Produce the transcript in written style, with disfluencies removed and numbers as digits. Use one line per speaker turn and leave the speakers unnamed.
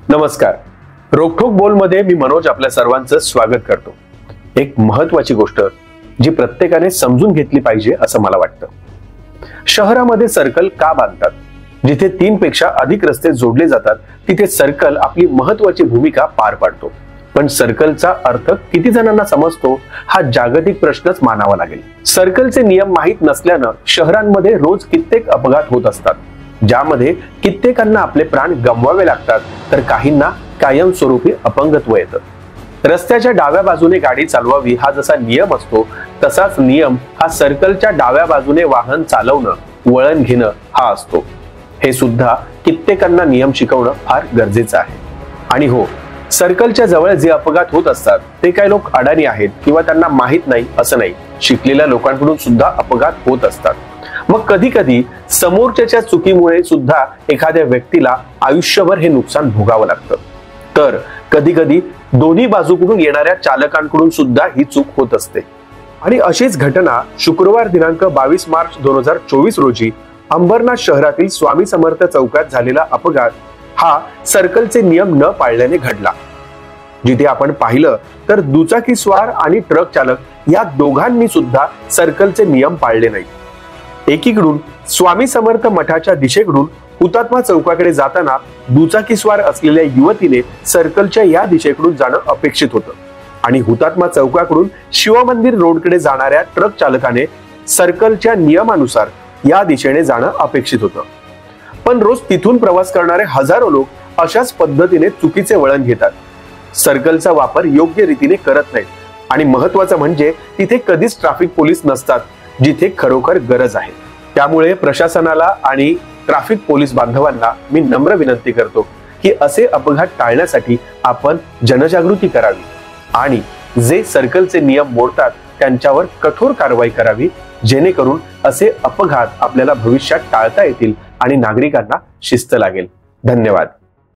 नमस्कार. रोखोक बोलमध्ये मी मनोज आपल्या सर्वांचं स्वागत करतो. एक महत्त्वाची गोष्ट जी प्रत्येकाने समजून घेतली पाहिजे असं मला वाटतं. शहरामध्ये सर्कल का बांधतात? जिथे 3 पेक्षा अधिक रस्ते जोडले जातात तिथे सर्कल आपली महत्त्वाची भूमिका पार पाडतो. पण सर्कलचा अर्थ किती जणांना समजतो हा जागतिक प्रश्नच मानावा लागेल. सर्कलचे नियम माहीत नसल्यानं शहरांमध्ये रोज कित्येक अपघात होत असतात, ज्यामध्ये कित्येकांना आपले प्राण गमवावे लागतात तर काहींना कायमस्वरूपी अपंगत्व येतं. रस्त्याच्या डाव्या बाजूने गाडी चालवावी हा जसा नियम असतो तसाच नियम हा सर्कलच्या डाव्या बाजूने वाहन चालवणं, वळण घेणं हा असतो. हे सुद्धा कित्येकांना नियम शिकवणं फार गरजेचं आहे. आणि हो, सर्कलच्या जवळ जे अपघात होत असतात ते काही लोक अडाणी आहेत किंवा त्यांना माहित नाही असं नाही. शिकलेल्या लोकांकडून सुद्धा अपघात होत असतात. मग कधी कधी समोरच्याच्या चुकीमुळे सुद्धा एखाद्या व्यक्तीला आयुष्यभर हे नुकसान भोगावं लागतं. तर कधी कधी दोन्ही बाजूकडून येणाऱ्या चालकांकडून सुद्धा ही चूक होत असते. आणि अशीच घटना शुक्रवार दिनांक 22 मार्च 2024 रोजी अंबरनाथ शहरातील स्वामी समर्थ चौकात झालेला अपघात हा सर्कलचे नियम न पाळल्याने घडला. जिथे आपण पाहिलं तर दुचाकीस्वार आणि ट्रक चालक या दोघांनी सुद्धा सर्कलचे नियम पाळले नाही. एकीकडून स्वामी समर्थ मठाच्या दिशेकडून हुतात्मा चौकाकडे जाताना दुचाकीस्वार असलेल्या युवतीने सर्कलच्या या दिशेकडून जाणं अपेक्षित होतं आणि हुतात्मा चौकाकडून शिवमंदिर रोडकडे जाणाऱ्या ट्रक चालकाने सर्कलच्या नियमानुसार या दिशेने जाणं अपेक्षित होतं. पण रोज तिथून प्रवास करणारे हजारो लोक अशाच पद्धतीने चुकीचे वळण घेतात, सर्कलचा वापर योग्य रीतीने करत नाहीत आणि महत्त्वाचं म्हणजे तिथे कधीच ट्रॅफिक पोलीस नसतात जिथे खरोखर गरज आहे. त्यामुळे प्रशासनाला आणि ट्रॅफिक पोलीस बांधवांना मी नम्र विनंती करतो की असे अपघात टाळण्यासाठी आपण जनजागृती करावी आणि जे सर्कलचे नियम मोडतात त्यांच्यावर कठोर कारवाई करावी, जेणेकरून असे अपघात आपल्याला भविष्यात टाळता येतील आणि नागरिकांना शिस्त लागेल. धन्यवाद.